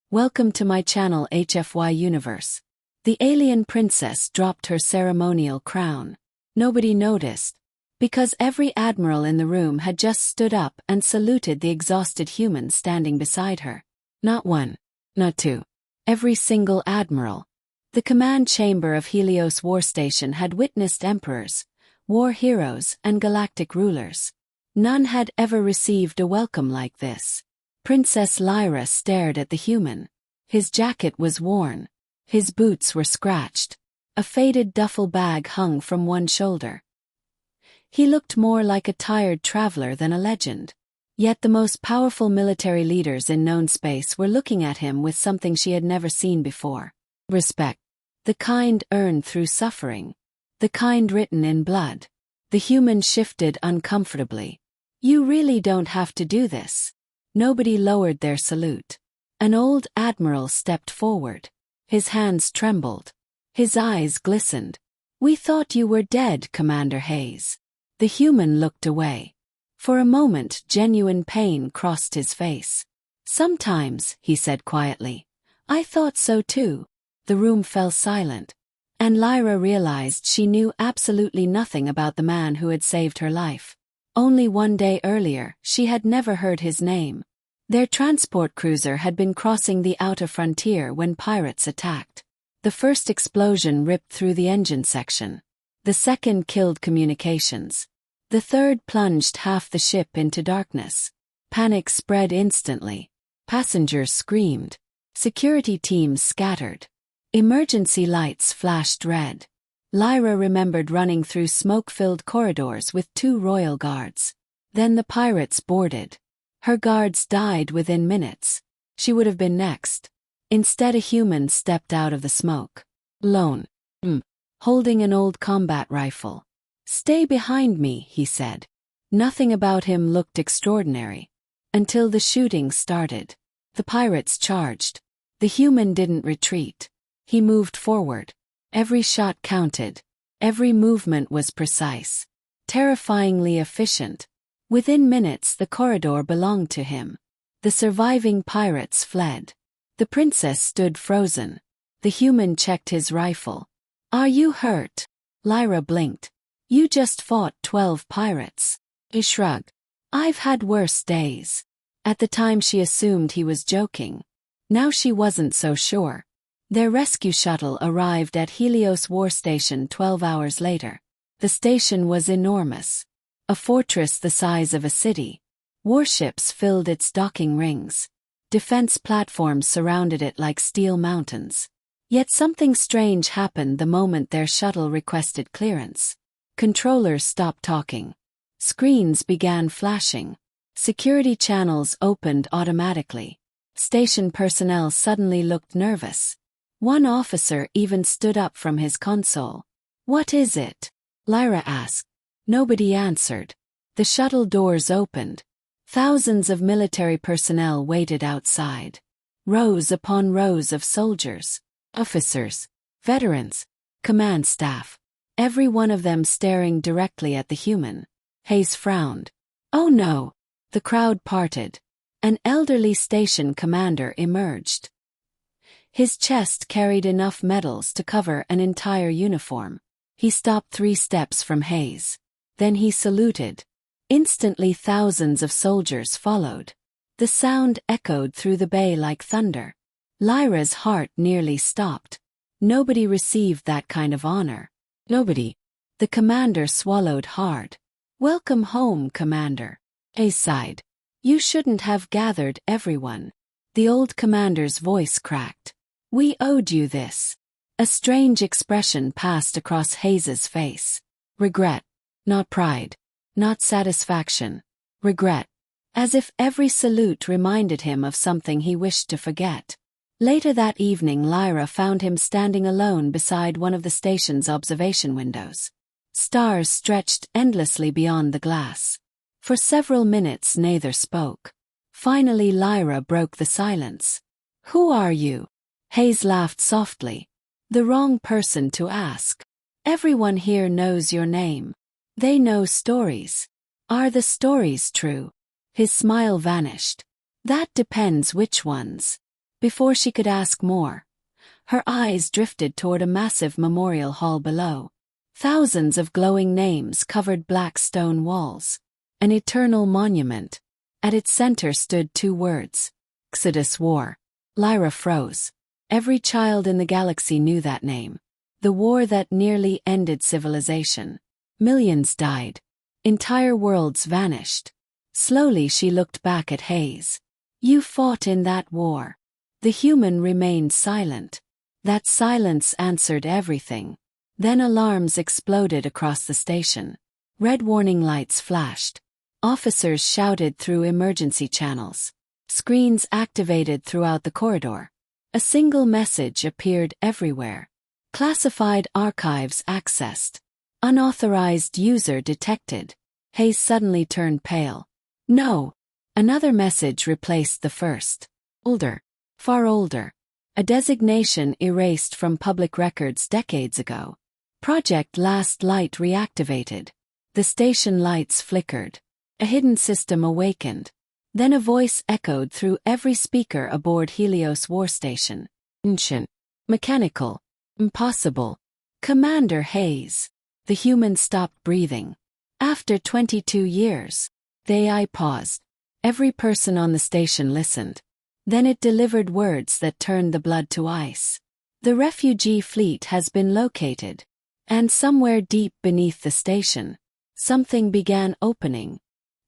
Welcome to my channel HFY Universe. The alien princess dropped her ceremonial crown. Nobody noticed, because every admiral in the room had just stood up and saluted the exhausted human standing beside her. Not one, not two. Every single admiral. The command chamber of Helios War Station had witnessed emperors, war heroes, and galactic rulers. None had ever received a welcome like this. Princess Lyra stared at the human. His jacket was worn. His boots were scratched. A faded duffel bag hung from one shoulder. He looked more like a tired traveler than a legend. Yet the most powerful military leaders in known space were looking at him with something she had never seen before. Respect. The kind earned through suffering. The kind written in blood. The human shifted uncomfortably. You really don't have to do this. Nobody lowered their salute. An old admiral stepped forward. His hands trembled. His eyes glistened. We thought you were dead, Commander Hayes. The human looked away. For a moment, genuine pain crossed his face. Sometimes, he said quietly. I thought so too. The room fell silent. And Lyra realized she knew absolutely nothing about the man who had saved her life. Only one day earlier, she had never heard his name. Their transport cruiser had been crossing the outer frontier when pirates attacked. The first explosion ripped through the engine section. The second killed communications. The third plunged half the ship into darkness. Panic spread instantly. Passengers screamed. Security teams scattered. Emergency lights flashed red. Lyra remembered running through smoke-filled corridors with 2 royal guards. Then the pirates boarded. Her guards died within minutes. She would have been next. Instead, a human stepped out of the smoke. Lone. Holding an old combat rifle. Stay behind me, he said. Nothing about him looked extraordinary. Until the shooting started. The pirates charged. The human didn't retreat. He moved forward. Every shot counted. Every movement was precise. Terrifyingly efficient. Within minutes, the corridor belonged to him. The surviving pirates fled. The princess stood frozen. The human checked his rifle. Are you hurt? Lyra blinked. You just fought 12 pirates. He shrugged. I've had worse days. At the time she assumed he was joking. Now she wasn't so sure. Their rescue shuttle arrived at Helios War Station 12 hours later. The station was enormous. A fortress the size of a city. Warships filled its docking rings. Defense platforms surrounded it like steel mountains. Yet something strange happened the moment their shuttle requested clearance. Controllers stopped talking. Screens began flashing. Security channels opened automatically. Station personnel suddenly looked nervous. One officer even stood up from his console. What is it? Lyra asked. Nobody answered. The shuttle doors opened. Thousands of military personnel waited outside. Rows upon rows of soldiers, officers, veterans, command staff. Every one of them staring directly at the human. Hayes frowned. Oh no! The crowd parted. An elderly station commander emerged. His chest carried enough medals to cover an entire uniform. He stopped 3 steps from Hayes. Then he saluted. Instantly thousands of soldiers followed. The sound echoed through the bay like thunder. Lyra's heart nearly stopped. Nobody received that kind of honor. Nobody. The commander swallowed hard. Welcome home, Commander. Hayes sighed. You shouldn't have gathered everyone. The old commander's voice cracked. We owed you this. A strange expression passed across Hayes's face. Regret. Not pride. Not satisfaction. Regret. As if every salute reminded him of something he wished to forget. Later that evening, Lyra found him standing alone beside one of the station's observation windows. Stars stretched endlessly beyond the glass. For several minutes neither spoke. Finally Lyra broke the silence. Who are you? Hayes laughed softly. The wrong person to ask. Everyone here knows your name. They know stories. Are the stories true? His smile vanished. That depends which ones. Before she could ask more, her eyes drifted toward a massive memorial hall below. Thousands of glowing names covered black stone walls. An eternal monument. At its center stood 2 words. Exodus War. Lyra froze. Every child in the galaxy knew that name. The war that nearly ended civilization. Millions died. Entire worlds vanished. Slowly she looked back at Hayes. You fought in that war. The human remained silent. That silence answered everything. Then alarms exploded across the station. Red warning lights flashed. Officers shouted through emergency channels. Screens activated throughout the corridor. A single message appeared everywhere. Classified archives accessed. Unauthorized user detected. Hayes suddenly turned pale. No! Another message replaced the first. Older. Far older. A designation erased from public records decades ago. Project Last Light reactivated. The station lights flickered. A hidden system awakened. Then a voice echoed through every speaker aboard Helios War Station. Ancient. Mechanical. Impossible. Commander Hayes. The human stopped breathing. After 22 years. The AI paused. Every person on the station listened. Then it delivered words that turned the blood to ice. The refugee fleet has been located. And somewhere deep beneath the station, something began opening.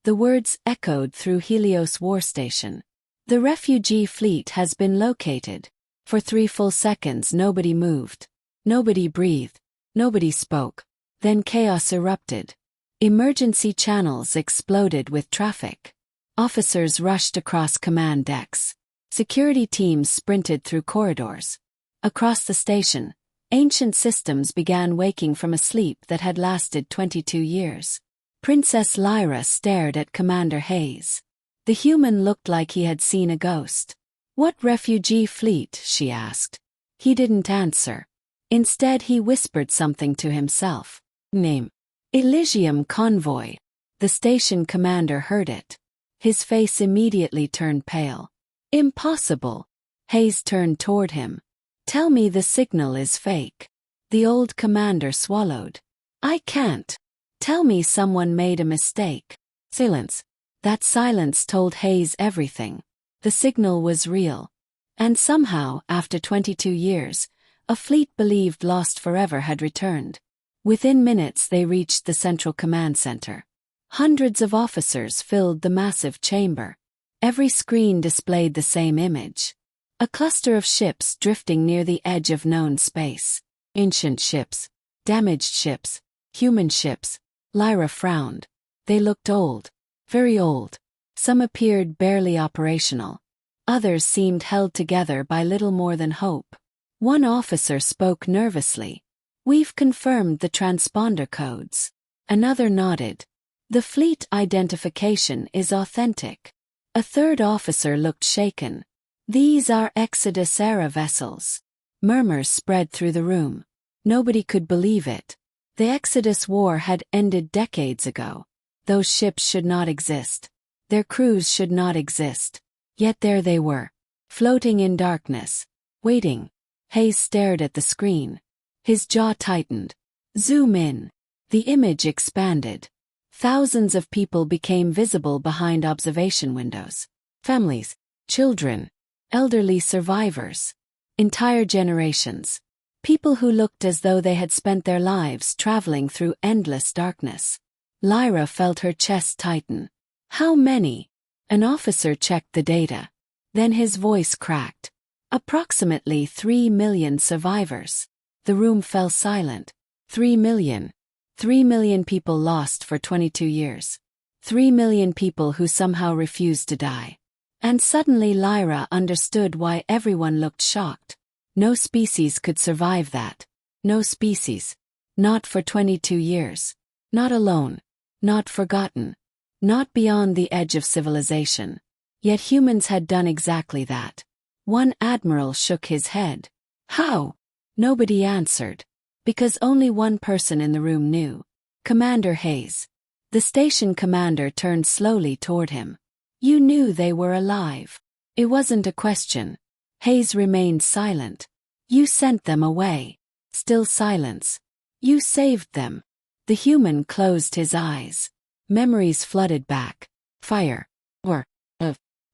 The words echoed through Helios War Station. The refugee fleet has been located. For 3 full seconds nobody moved. Nobody breathed. Nobody spoke. Then chaos erupted. Emergency channels exploded with traffic. Officers rushed across command decks. Security teams sprinted through corridors. Across the station, ancient systems began waking from a sleep that had lasted 22 years. Princess Lyra stared at Commander Hayes. The human looked like he had seen a ghost. What refugee fleet? She asked. He didn't answer. Instead he whispered something to himself. Name. Elysium Convoy. The station commander heard it. His face immediately turned pale. Impossible. Hayes turned toward him. Tell me the signal is fake. The old commander swallowed. I can't. Tell me someone made a mistake. Silence. That silence told Hayes everything. The signal was real. And somehow, after 22 years, a fleet believed lost forever had returned. Within minutes they reached the central command center. Hundreds of officers filled the massive chamber. Every screen displayed the same image. A cluster of ships drifting near the edge of known space. Ancient ships. Damaged ships. Human ships. Lyra frowned. They looked old. Very old. Some appeared barely operational. Others seemed held together by little more than hope. One officer spoke nervously. We've confirmed the transponder codes. Another nodded. The fleet identification is authentic. A third officer looked shaken. These are Exodus-era vessels. Murmurs spread through the room. Nobody could believe it. The Exodus War had ended decades ago. Those ships should not exist. Their crews should not exist. Yet there they were, floating in darkness, waiting. Hayes stared at the screen. His jaw tightened. Zoom in. The image expanded. Thousands of people became visible behind observation windows. Families, children, elderly survivors. Entire generations. People who looked as though they had spent their lives traveling through endless darkness. Lyra felt her chest tighten. How many? An officer checked the data. Then his voice cracked. Approximately 3 million survivors. The room fell silent. 3 million. 3 million people lost for 22 years. 3 million people who somehow refused to die. And suddenly Lyra understood why everyone looked shocked. No species could survive that. No species. Not for 22 years. Not alone. Not forgotten. Not beyond the edge of civilization. Yet humans had done exactly that. One admiral shook his head. How? Nobody answered. Because only one person in the room knew. Commander Hayes. The station commander turned slowly toward him. You knew they were alive. It wasn't a question. Hayes remained silent. You sent them away. Still silence. You saved them. The human closed his eyes. Memories flooded back. Fire.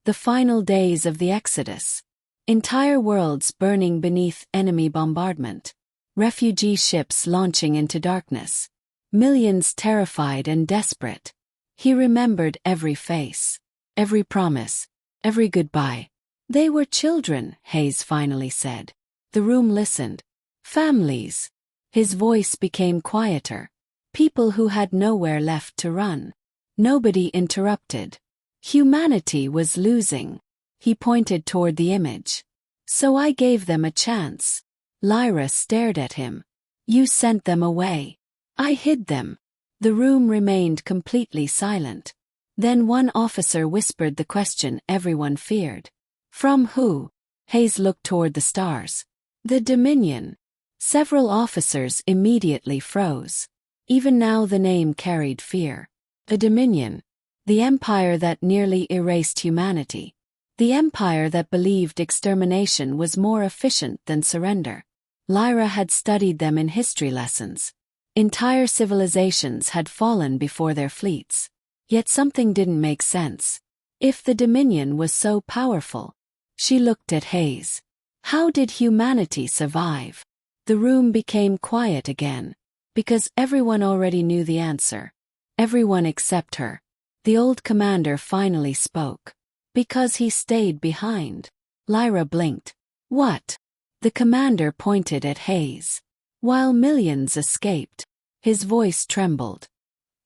The final days of the Exodus. Entire worlds burning beneath enemy bombardment. Refugee ships launching into darkness. Millions terrified and desperate. He remembered every face. Every promise. Every goodbye. They were children, Hayes finally said. The room listened. Families. His voice became quieter. People who had nowhere left to run. Nobody interrupted. Humanity was losing. He pointed toward the image. So I gave them a chance. Lyra stared at him. You sent them away. I hid them. The room remained completely silent. Then one officer whispered the question everyone feared. From who? Hayes looked toward the stars. The Dominion. Several officers immediately froze. Even now the name carried fear. The Dominion. The empire that nearly erased humanity. The empire that believed extermination was more efficient than surrender. Lyra had studied them in history lessons. Entire civilizations had fallen before their fleets. Yet something didn't make sense. If the Dominion was so powerful. She looked at Hayes. How did humanity survive? The room became quiet again. Because everyone already knew the answer. Everyone except her. The old commander finally spoke. Because he stayed behind. Lyra blinked. What? The commander pointed at Hayes. While millions escaped. His voice trembled.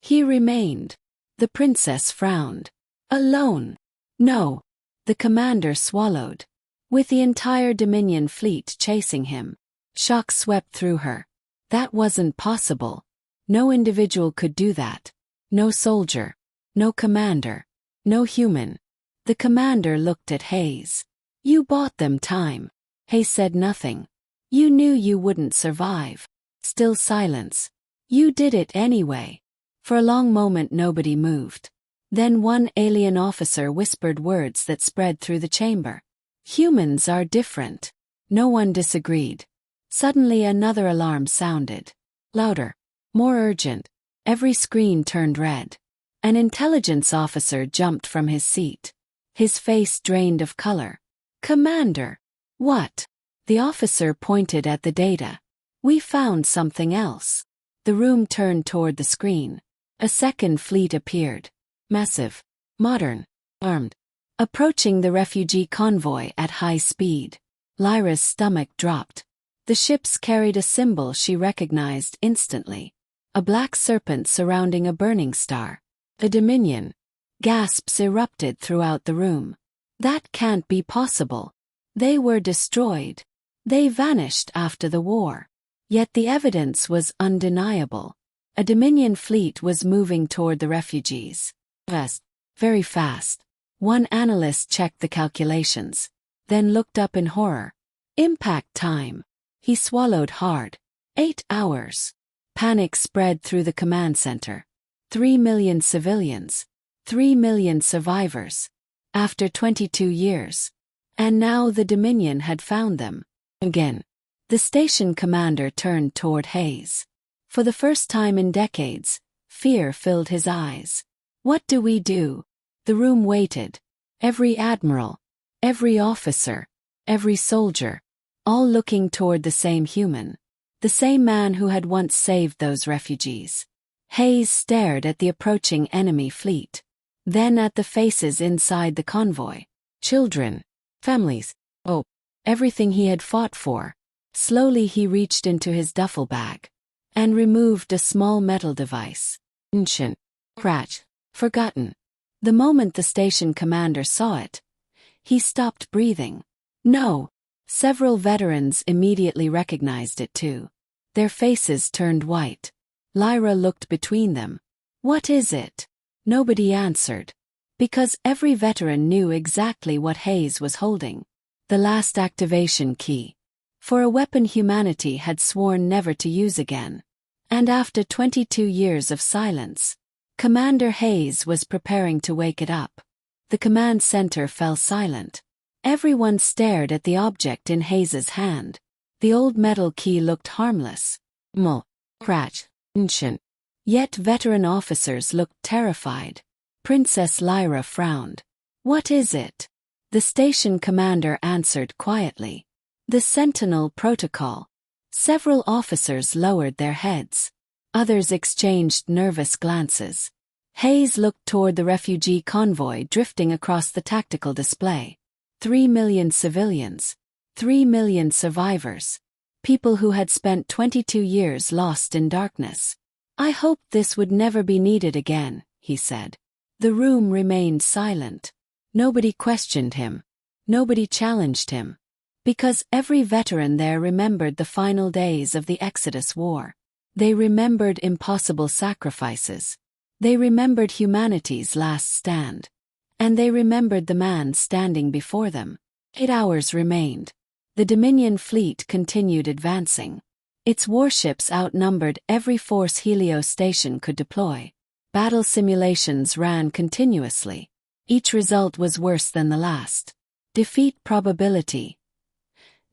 He remained. The princess frowned. Alone. No. The commander swallowed. With the entire Dominion fleet chasing him. Shock swept through her. That wasn't possible. No individual could do that. No soldier. No commander. No human. The commander looked at Hayes. You bought them time. Hayes said nothing. You knew you wouldn't survive. Still silence. You did it anyway. For a long moment nobody moved. Then one alien officer whispered words that spread through the chamber. Humans are different. No one disagreed. Suddenly another alarm sounded. Louder. More urgent. Every screen turned red. An intelligence officer jumped from his seat. His face drained of color. Commander. What? The officer pointed at the data. We found something else. The room turned toward the screen. A second fleet appeared. Massive. Modern. Armed. Approaching the refugee convoy at high speed. Lyra's stomach dropped. The ships carried a symbol she recognized instantly. A black serpent surrounding a burning star. A Dominion. Gasps erupted throughout the room. That can't be possible. They were destroyed. They vanished after the war. Yet the evidence was undeniable. A Dominion fleet was moving toward the refugees. Fast. Very fast. One analyst checked the calculations. Then looked up in horror. Impact time. He swallowed hard. 8 hours. Panic spread through the command center. 3 million civilians. 3 million survivors. After 22 years. And now the Dominion had found them. Again. The station commander turned toward Hayes. For the first time in decades, fear filled his eyes. What do we do? The room waited. Every admiral. Every officer. Every soldier. All looking toward the same human. The same man who had once saved those refugees. Hayes stared at the approaching enemy fleet. Then at the faces inside the convoy. Children. Families. Oh, everything he had fought for. Slowly he reached into his duffel bag. And removed a small metal device. Ancient. Scratch. Forgotten. The moment the station commander saw it, he stopped breathing. No. Several veterans immediately recognized it too. Their faces turned white. Lyra looked between them. What is it? Nobody answered. Because every veteran knew exactly what Hayes was holding. The last activation key. For a weapon humanity had sworn never to use again. And after 22 years of silence, Commander Hayes was preparing to wake it up. The command center fell silent. Everyone stared at the object in Hayes's hand. The old metal key looked harmless. Scratch. Ancient. Yet veteran officers looked terrified. Princess Lyra frowned. "What is it?" The station commander answered quietly. "The Sentinel Protocol." Several officers lowered their heads. Others exchanged nervous glances. Hayes looked toward the refugee convoy drifting across the tactical display. 3 million civilians. 3 million survivors. People who had spent 22 years lost in darkness. "I hoped this would never be needed again," he said. The room remained silent. Nobody questioned him. Nobody challenged him. Because every veteran there remembered the final days of the Exodus War. They remembered impossible sacrifices. They remembered humanity's last stand. And they remembered the man standing before them. 8 hours remained. The Dominion fleet continued advancing. Its warships outnumbered every force Helios station could deploy. Battle simulations ran continuously. Each result was worse than the last. Defeat probability: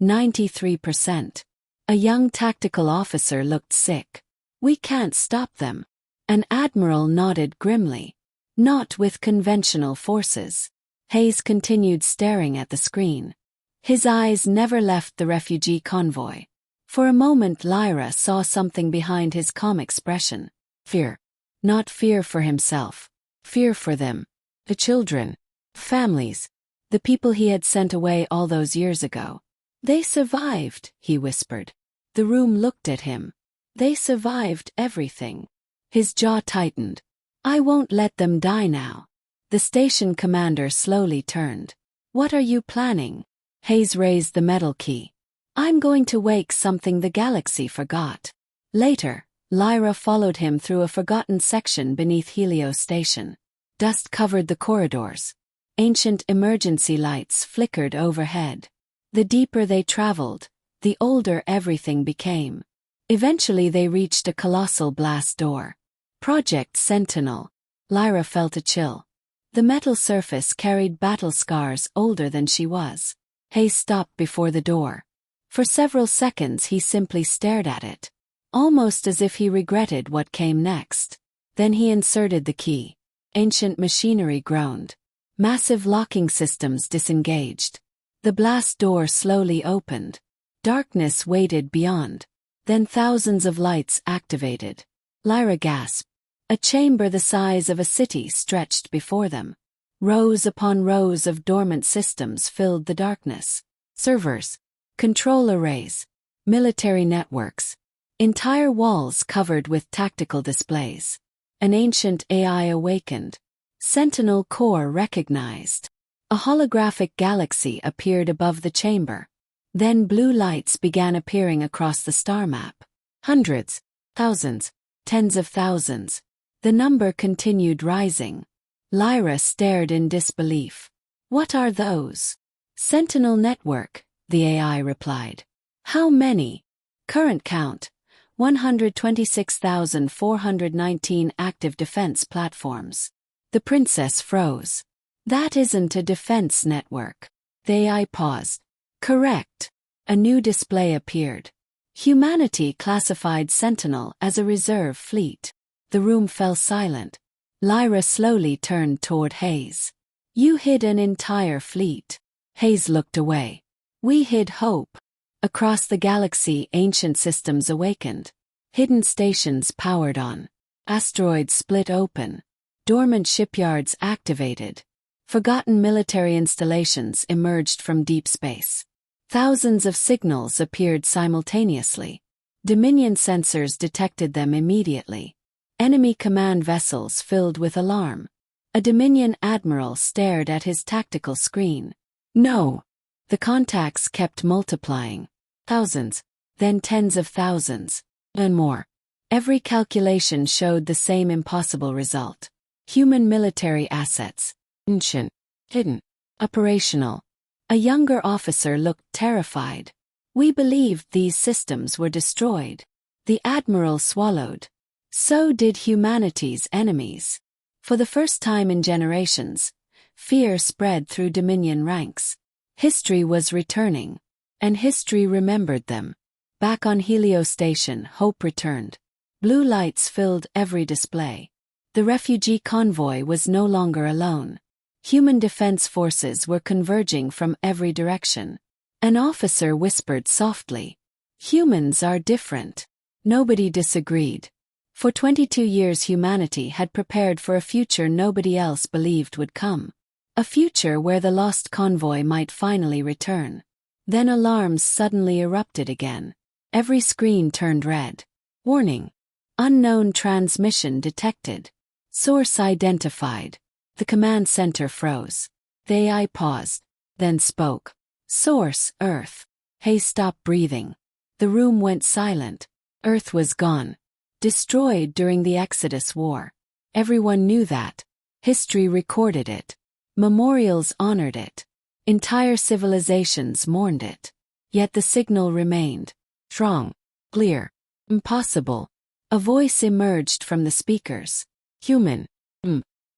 93%. A young tactical officer looked sick. "We can't stop them." An admiral nodded grimly. "Not with conventional forces." Hayes continued staring at the screen. His eyes never left the refugee convoy. For a moment Lyra saw something behind his calm expression. Fear. Not fear for himself. Fear for them. The children. Families. The people he had sent away all those years ago. "They survived," he whispered. The room looked at him. "They survived everything." His jaw tightened. "I won't let them die now." The station commander slowly turned. "What are you planning?" Hayes raised the metal key. "I'm going to wake something the galaxy forgot." Later, Lyra followed him through a forgotten section beneath Helios Station. Dust covered the corridors. Ancient emergency lights flickered overhead. The deeper they traveled, the older everything became. Eventually they reached a colossal blast door. Project Sentinel. Lyra felt a chill. The metal surface carried battle scars older than she was. Hayes stopped before the door. For several seconds he simply stared at it, almost as if he regretted what came next. Then he inserted the key. Ancient machinery groaned. Massive locking systems disengaged. The blast door slowly opened. Darkness waited beyond. Then thousands of lights activated. Lyra gasped. A chamber the size of a city stretched before them. Rows upon rows of dormant systems filled the darkness. Servers. Control arrays. Military networks. Entire walls covered with tactical displays. An ancient AI awakened. Sentinel Core recognized. A holographic galaxy appeared above the chamber. Then blue lights began appearing across the star map. Hundreds. Thousands. Tens of thousands. The number continued rising. Lyra stared in disbelief. "What are those?" "Sentinel Network," the AI replied. "How many?" "Current count: 126,419 active defense platforms." The princess froze. "That isn't a defense network." The AI paused. "Correct." A new display appeared. Humanity classified Sentinel as a reserve fleet. The room fell silent. Lyra slowly turned toward Hayes. "You hid an entire fleet." Hayes looked away. "We hid hope." Across the galaxy, ancient systems awakened. Hidden stations powered on. Asteroids split open. Dormant shipyards activated. Forgotten military installations emerged from deep space. Thousands of signals appeared simultaneously. Dominion sensors detected them immediately. Enemy command vessels filled with alarm. A Dominion admiral stared at his tactical screen. "No!" The contacts kept multiplying. Thousands, then tens of thousands, and more. Every calculation showed the same impossible result. Human military assets. Ancient. Hidden. Operational. A younger officer looked terrified. "We believed these systems were destroyed." The admiral swallowed. So did humanity's enemies. For the first time in generations, fear spread through Dominion ranks. History was returning. And history remembered them. Back on Helio Station, hope returned. Blue lights filled every display. The refugee convoy was no longer alone. Human defense forces were converging from every direction. An officer whispered softly, "Humans are different." Nobody disagreed. For 22 years humanity had prepared for a future nobody else believed would come. A future where the lost convoy might finally return. Then alarms suddenly erupted again. Every screen turned red. Warning. Unknown transmission detected. Source identified. The command center froze. The AI paused, then spoke. Source, Earth. Hayes stopped breathing. The room went silent. Earth was gone. Destroyed during the Exodus War. Everyone knew that. History recorded it. Memorials honored it. Entire civilizations mourned it. Yet the signal remained. Strong. Clear. Impossible. A voice emerged from the speakers. Human.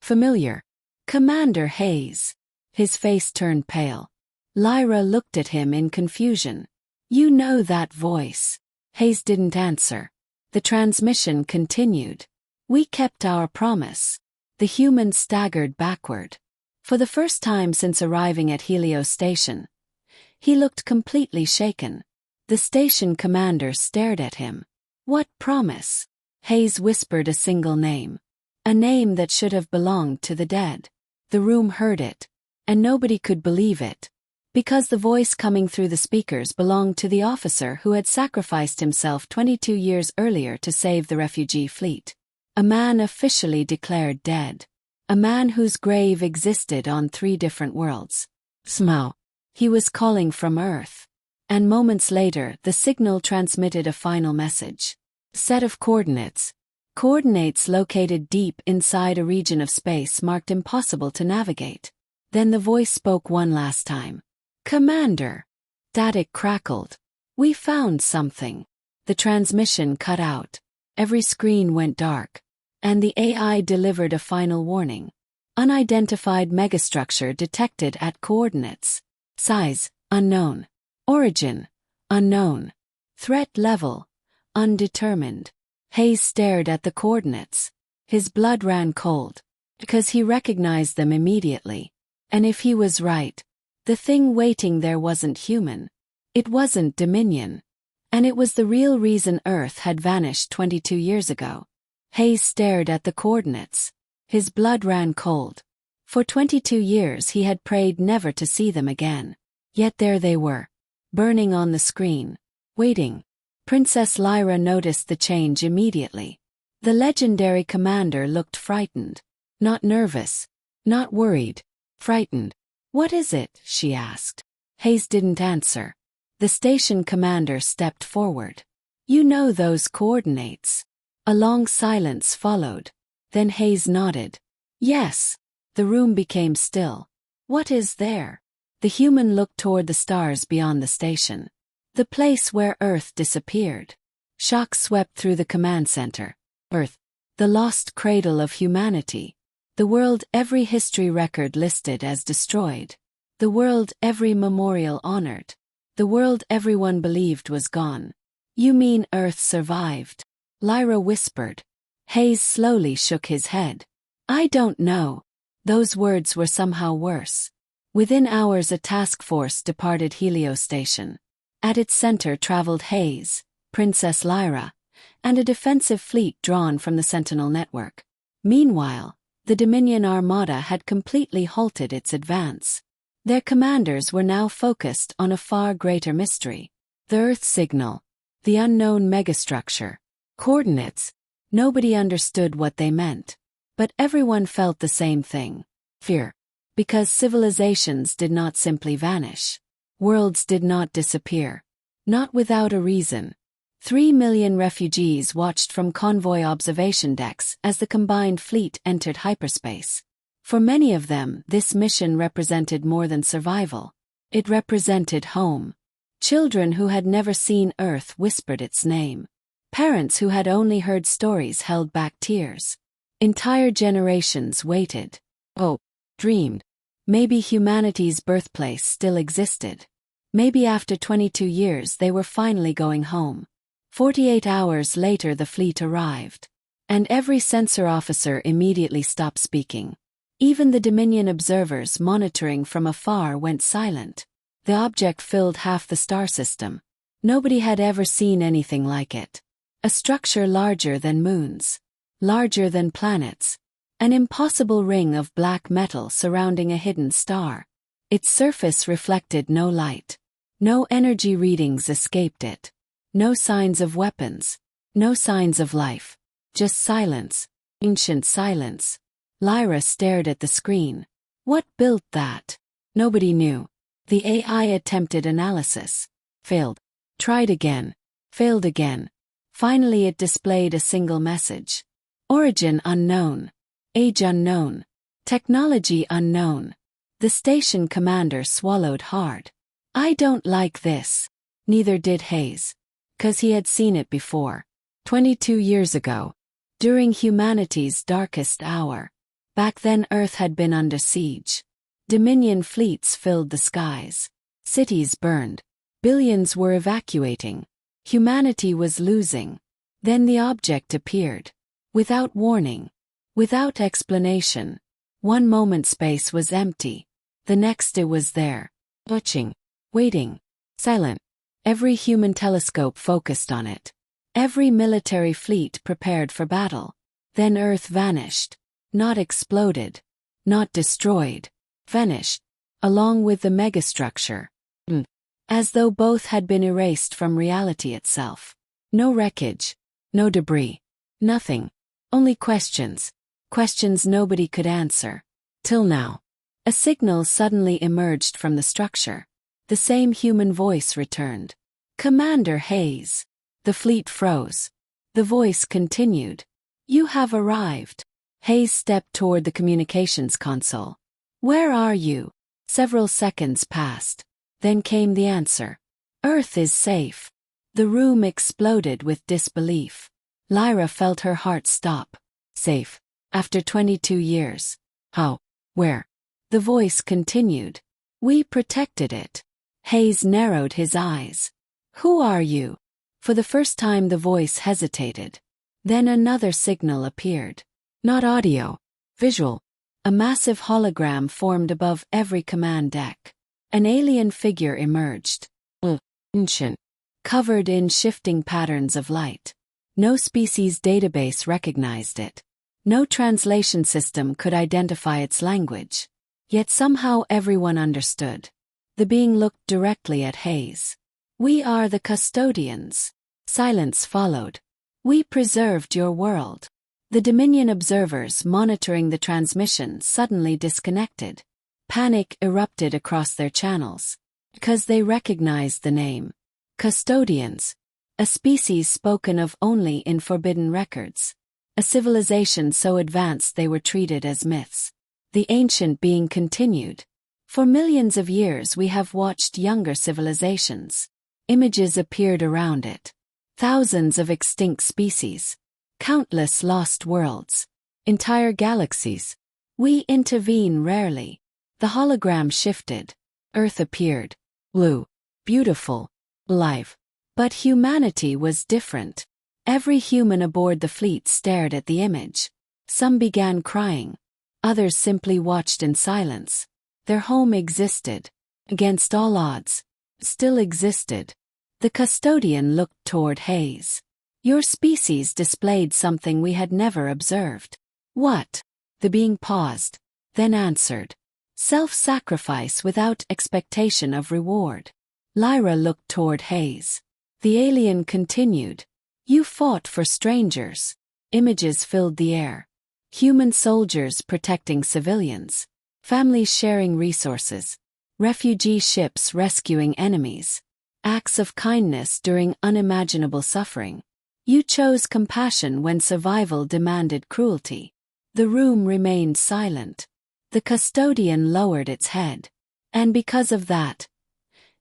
Familiar. Commander Hayes. His face turned pale. Lyra looked at him in confusion. You know that voice. Hayes didn't answer. The transmission continued. We kept our promise. The human staggered backward. For the first time since arriving at Helio Station, he looked completely shaken. The station commander stared at him. What promise? Hayes whispered a single name. A name that should have belonged to the dead. The room heard it. And nobody could believe it. Because the voice coming through the speakers belonged to the officer who had sacrificed himself 22 years earlier to save the refugee fleet. A man officially declared dead. A man whose grave existed on 3 different worlds. Somehow, he was calling from Earth. And moments later, the signal transmitted a final message. Set of coordinates. Coordinates located deep inside a region of space marked impossible to navigate. Then the voice spoke one last time. Commander. Static crackled. We found something. The transmission cut out. Every screen went dark. And the AI delivered a final warning. Unidentified megastructure detected at coordinates. Size, unknown. Origin, unknown. Threat level, undetermined. Hayes stared at the coordinates. His blood ran cold. Because he recognized them immediately. And if he was right, the thing waiting there wasn't human. It wasn't Dominion. And it was the real reason Earth had vanished 22 years ago. Hayes stared at the coordinates. His blood ran cold. For 22 years he had prayed never to see them again. Yet there they were. Burning on the screen. Waiting. Princess Lyra noticed the change immediately. The legendary commander looked frightened. Not nervous. Not worried. Frightened. What is it? She asked. Hayes didn't answer. The station commander stepped forward. You know those coordinates. A long silence followed. Then Hayes nodded. Yes. The room became still. What is there? The human looked toward the stars beyond the station. The place where Earth disappeared. Shock swept through the command center. Earth. The lost cradle of humanity. The world every history record listed as destroyed. The world every memorial honored. The world everyone believed was gone. You mean Earth survived? Lyra whispered. Hayes slowly shook his head. I don't know. Those words were somehow worse. Within hours a task force departed Helio Station. At its center traveled Hayes, Princess Lyra, and a defensive fleet drawn from the Sentinel network. Meanwhile, the Dominion Armada had completely halted its advance. Their commanders were now focused on a far greater mystery. The Earth signal. The unknown megastructure. Coordinates. Nobody understood what they meant. But everyone felt the same thing. Fear. Because civilizations did not simply vanish. Worlds did not disappear. Not without a reason. 3 million refugees watched from convoy observation decks as the combined fleet entered hyperspace. For many of them, this mission represented more than survival. It represented home. Children who had never seen Earth whispered its name. Parents who had only heard stories held back tears. Entire generations waited. Hoped. Dreamed. Maybe humanity's birthplace still existed. Maybe after 22 years they were finally going home. 48 hours later the fleet arrived. And every sensor officer immediately stopped speaking. Even the Dominion observers monitoring from afar went silent. The object filled half the star system. Nobody had ever seen anything like it. A structure larger than moons. Larger than planets. An impossible ring of black metal surrounding a hidden star. Its surface reflected no light. No energy readings escaped it. No signs of weapons. No signs of life. Just silence. Ancient silence. Lyra stared at the screen. What built that? Nobody knew. The AI attempted analysis. Failed. Tried again. Failed again. Finally it displayed a single message. Origin unknown. Age unknown. Technology unknown. The station commander swallowed hard. I don't like this. Neither did Hayes. 'Cause he had seen it before. 22 years ago. During humanity's darkest hour. Back then Earth had been under siege. Dominion fleets filled the skies. Cities burned. Billions were evacuating. Humanity was losing. Then the object appeared. Without warning. Without explanation. One moment space was empty. The next it was there. Watching. Waiting. Silent. Every human telescope focused on it. Every military fleet prepared for battle. Then Earth vanished. Not exploded. Not destroyed. Vanished. Along with the megastructure. As though both had been erased from reality itself. No wreckage. No debris. Nothing. Only questions. Questions nobody could answer. Till now. A signal suddenly emerged from the structure. The same human voice returned. Commander Hayes. The fleet froze. The voice continued. You have arrived. Hayes stepped toward the communications console. Where are you? Several seconds passed. Then came the answer. Earth is safe. The room exploded with disbelief. Lyra felt her heart stop. Safe. After 22 years. How? Where? The voice continued. We protected it. Hayes narrowed his eyes. Who are you? For the first time the voice hesitated. Then another signal appeared. Not audio. Visual. A massive hologram formed above every command deck. An alien figure emerged. Ancient. Covered in shifting patterns of light. No species database recognized it. No translation system could identify its language. Yet somehow everyone understood. The being looked directly at Hayes. We are the custodians. Silence followed. We preserved your world. The Dominion observers monitoring the transmission suddenly disconnected. Panic erupted across their channels. Because they recognized the name. Custodians. A species spoken of only in forbidden records. A civilization so advanced they were treated as myths. The ancient being continued. For millions of years we have watched younger civilizations. Images appeared around it. Thousands of extinct species. Countless lost worlds. Entire galaxies. We intervene rarely. The hologram shifted. Earth appeared. Blue. Beautiful. Alive. But humanity was different. Every human aboard the fleet stared at the image. Some began crying. Others simply watched in silence. Their home existed. Against all odds. Still existed. The custodian looked toward Hayes. Your species displayed something we had never observed. What? The being paused. Then answered. Self-sacrifice without expectation of reward. Lyra looked toward Hayes. The alien continued. You fought for strangers. Images filled the air. Human soldiers protecting civilians. Families sharing resources. Refugee ships rescuing enemies. Acts of kindness during unimaginable suffering. You chose compassion when survival demanded cruelty. The room remained silent. The custodian lowered its head. And because of that,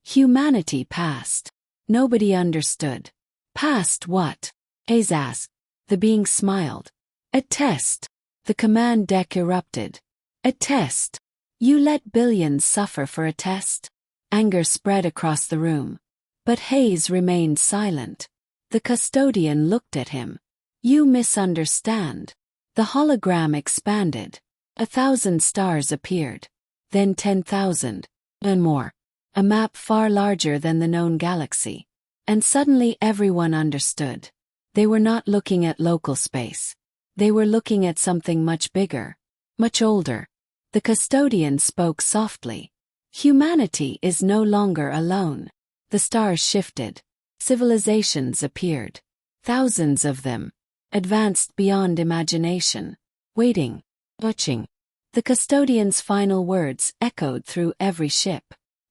humanity passed. Nobody understood. Past what? Hayes asked. The being smiled. A test. The command deck erupted. A test. You let billions suffer for a test? Anger spread across the room. But Hayes remained silent. The custodian looked at him. You misunderstand. The hologram expanded. 1,000 stars appeared. Then 10,000. And more. A map far larger than the known galaxy. And suddenly everyone understood. They were not looking at local space. They were looking at something much bigger. Much older. The custodian spoke softly. Humanity is no longer alone. The stars shifted. Civilizations appeared. Thousands of them. Advanced beyond imagination. Waiting. Watching. The custodian's final words echoed through every ship.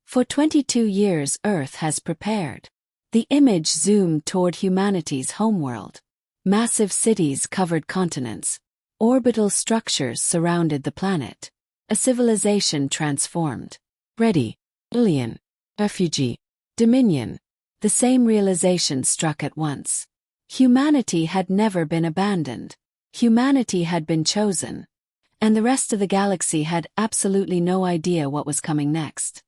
For 22 years Earth has prepared. The image zoomed toward humanity's homeworld. Massive cities covered continents. Orbital structures surrounded the planet. A civilization transformed. Ready. Alien. Refugee. Dominion. The same realization struck at once. Humanity had never been abandoned. Humanity had been chosen. And the rest of the galaxy had absolutely no idea what was coming next.